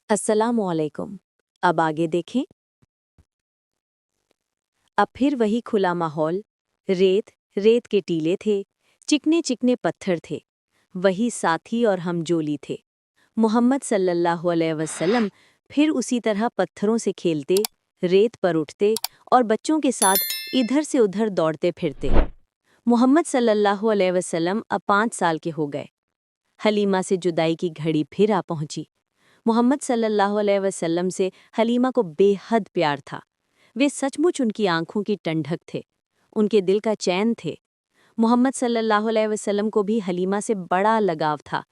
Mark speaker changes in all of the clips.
Speaker 1: अस्सलामुअलैकुम। अब आगे देखें। अब फिर वही खुला माहौल, रेत रेत के टीले थे, चिकने चिकने पत्थर थे, वही साथी और हमजोली थे। मोहम्मद सल्लल्लाहु अलैहि वसल्लम फिर उसी तरह पत्थरों से खेलते, रेत पर उठते और बच्चों के साथ इधर से उधर दौड़ते फिरते। मोहम्मद सल्लल्लाहु अलैहि वसल्लम अब 5 साल के हो गए। हलीमा से जुदाई की घड़ी फिर आ पहुंची। मोहम्मद सल्लल्लाहु अलैहि वसल्लम से हलीमा को बेहद प्यार था। वे सचमुच उनकी आंखों की ठंडक थे, उनके दिल का चैन थे। मोहम्मद सल्लल्लाहु अलैहि वसल्लम को भी हलीमा से बड़ा लगाव था।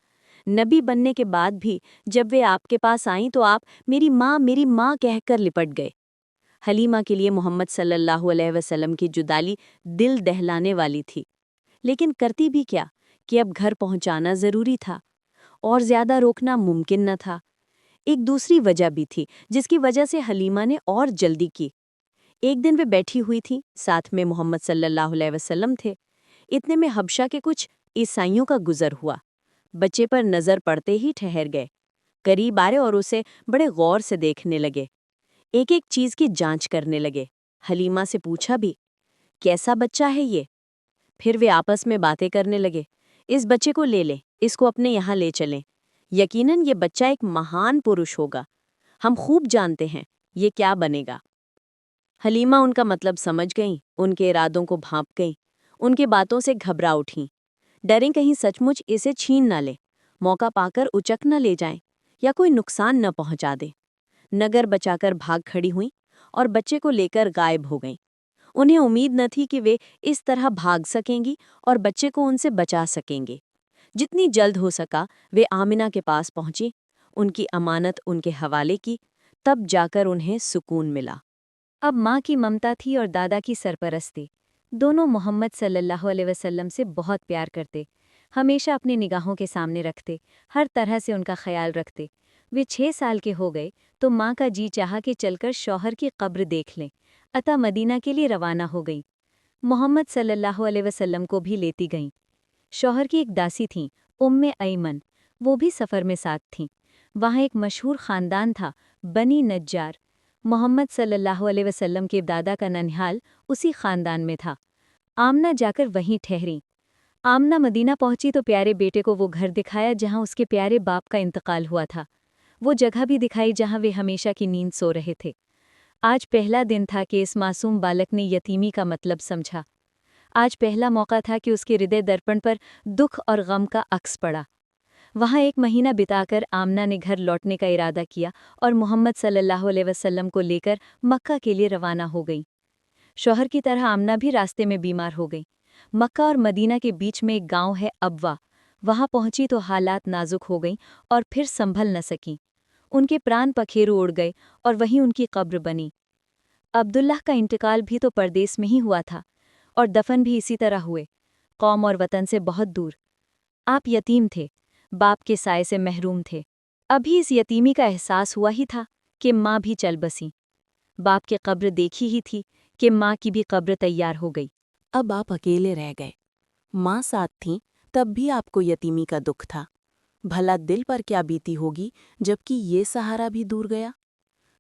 Speaker 1: नबी बनने के बाद भी जब वे आपके पास आईं तो आप मेरी माँ कहकर लिपट गए। हलीमा के लिए मोहम्मद सल्लल्लाहु अलैहि वसल्लम की जुदाई दिल दहलाने वाली थी, लेकिन करती भी क्या कि अब घर पहुंचाना जरूरी था और ज्यादा रोकना मुमकिन न था। एक दूसरी वजह भी थी जिसकी वजह से हलीमा ने और जल्दी की। एक दिन वे बैठी हुई थी, साथ में मोहम्मद सल्लल्लाहु अलैहि वसल्लम थे। इतने में हबशा के कुछ ईसाइयों का गुजर हुआ। बच्चे पर नजर पड़ते ही ठहर गए, करीब आए और उसे बड़े गौर से देखने लगे। एक एक चीज की जांच करने लगे। हलीमा से पूछा भी, कैसा बच्चा है ये? फिर वे आपस में बातें करने लगे। इस बच्चे को ले लें, इसको अपने यहाँ ले चलें। यकीनन ये बच्चा एक महान पुरुष होगा। हम खूब जानते हैं ये क्या बनेगा। हलीमा उनका मतलब समझ गईं, उनके इरादों को भांप गईं, उनकी बातों से घबरा उठीं। डरें कहीं सचमुच इसे छीन न ले, मौका पाकर उचक न ले जाएं या कोई नुकसान न पहुंचा दे। नगर बचाकर भाग खड़ी हुईं और बच्चे को लेकर गायब हो गईं। उन्हें उम्मीद न थी कि वे इस तरह भाग सकेंगी और बच्चे को उनसे बचा सकेंगे। जितनी जल्द हो सका वे आमिना के पास पहुंची, उनकी अमानत उनके हवाले की। तब जाकर उन्हें सुकून मिला। अब माँ की ममता थी और दादा की सरपरस्ती। दोनों मोहम्मद सल्लल्लाहु अलैहि वसल्लम से बहुत प्यार करते, हमेशा अपनी निगाहों के सामने रखते, हर तरह से उनका ख्याल रखते। वे 6 साल के हो गए तो माँ का जी चाहा कि चलकर शौहर की कब्र देख लें। अतः मदीना के लिए रवाना हो गई। मोहम्मद सल्लल्लाहु अलैहि वसल्लम को भी लेती गईं। शौहर की एक दासी थीं, उम्मे अयमन, वो भी सफ़र में साथ थीं। वहाँ एक मशहूर ख़ानदान था, बनी नज्जार। मोहम्मद सल्लल्लाहु अलैहि वसल्लम के दादा का ननिहाल उसी ख़ानदान में था। आमना जाकर वहीं ठहरीं। आमना मदीना पहुंची तो प्यारे बेटे को वो घर दिखाया जहाँ उसके प्यारे बाप का इंतकाल हुआ था। वो जगह भी दिखाई जहाँ वे हमेशा की नींद सो रहे थे। आज पहला दिन था कि इस मासूम बालक ने यतीमी का मतलब समझा। आज पहला मौका था कि उसके हृदय दर्पण पर दुख और गम का अक्स पड़ा। वहाँ 1 महीना बिताकर आमना ने घर लौटने का इरादा किया और मोहम्मद सल्लल्लाहु अलैहि वसल्लम को लेकर मक्का के लिए रवाना हो गई। शौहर की तरह आमना भी रास्ते में बीमार हो गई। मक्का और मदीना के बीच में एक गांव है अबवा। वहाँ पहुंची तो हालात नाजुक हो गईं और फिर संभल न सकीं। उनके प्राण पखेरु उड़ गए और वहीं उनकी कब्र बनी। अब्दुल्लाह का इंतकाल भी तो परदेस में ही हुआ था और दफन भी इसी तरह हुए, कौम और वतन से बहुत दूर। आप यतीम थे, बाप के साए से महरूम थे। अभी इस यतीमी का एहसास हुआ ही था कि माँ भी चल बसी। बाप की कब्र देखी ही थी कि माँ की भी कब्र तैयार हो गई। अब आप अकेले रह गए। माँ साथ थीं, तब भी आपको यतीमी का दुख था। भला दिल पर क्या बीती होगी जबकि ये सहारा भी दूर गया।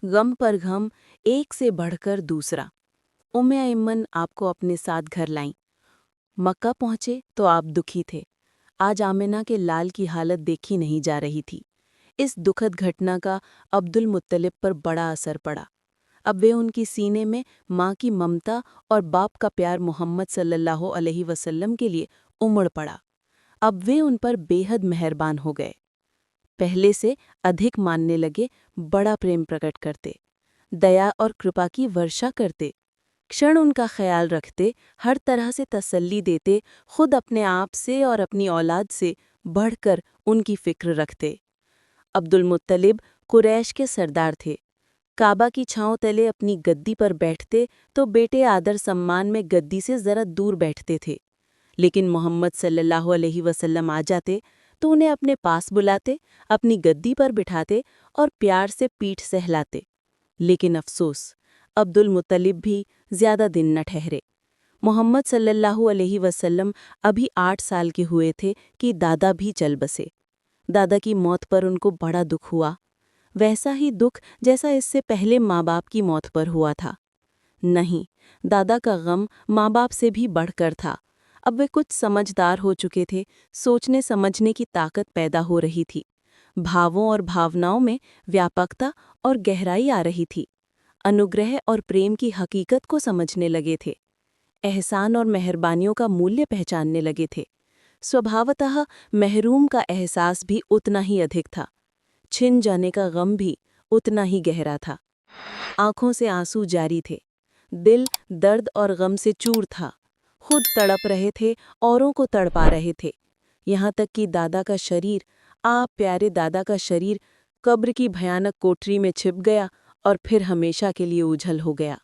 Speaker 1: गम पर गम, एक से बढ़कर दूसरा। उम्मे अयमन आपको अपने साथ घर लाईं। मक्का पहुंचे तो आप दुखी थे। आज आमिना के लाल की हालत देखी नहीं जा रही थी। इस दुखद घटना का अब्दुल मुत्तलिब पर बड़ा असर पड़ा। अब वे उनकी सीने में माँ की ममता और बाप का प्यार मोहम्मद सल्लल्लाहु अलैहि वसल्लम के लिए उमड़ पड़ा। अब वे उन पर बेहद मेहरबान हो गए। पहले से अधिक मानने लगे, बड़ा प्रेम प्रकट करते, दया और कृपा की वर्षा करते, क्षण उनका ख्याल रखते, हर तरह से तसल्ली देते, खुद अपने आप से और अपनी औलाद से बढ़कर उनकी फिक्र रखते। अब्दुल मुत्तलिब कुरैश के सरदार थे। काबा की छांव तले अपनी गद्दी पर बैठते तो बेटे आदर सम्मान में गद्दी से जरा दूर बैठते थे। लेकिन मोहम्मद सल्लल्लाहु अलैहि वसल्लम आ जाते तो उन्हें अपने पास बुलाते, अपनी गद्दी पर बिठाते और प्यार से पीठ सहलाते। लेकिन अफसोस, अब्दुल मुत्तलिब भी ज्यादा दिन न ठहरे। मोहम्मद सल्लल्लाहु अलैहि वसल्लम अभी 8 साल के हुए थे कि दादा भी चल बसे। दादा की मौत पर उनको बड़ा दुख हुआ।
Speaker 2: वैसा ही दुख जैसा इससे पहले माँ बाप की मौत पर हुआ था। नहीं, दादा का गम माँ बाप से भी बढ़कर था। अब वे कुछ समझदार हो चुके थे, सोचने समझने की ताकत पैदा हो रही थी। भावों और भावनाओं में व्यापकता और गहराई आ रही थी। अनुग्रह और प्रेम की हकीकत को समझने लगे थे। एहसान और मेहरबानियों का मूल्य पहचानने लगे थे। स्वभावतः महरूम का एहसास भी उतना ही अधिक था। छिन जाने का गम भी उतना ही गहरा था। आंखों से आंसू जारी थे। दिल दर्द और गम से चूर था। खुद तड़प रहे थे, औरों को तड़पा रहे थे। यहाँ तक कि दादा का शरीर, आप प्यारे दादा का शरीर, कब्र की भयानक कोठरी में छिप गया और फिर हमेशा के लिए उझल हो गया।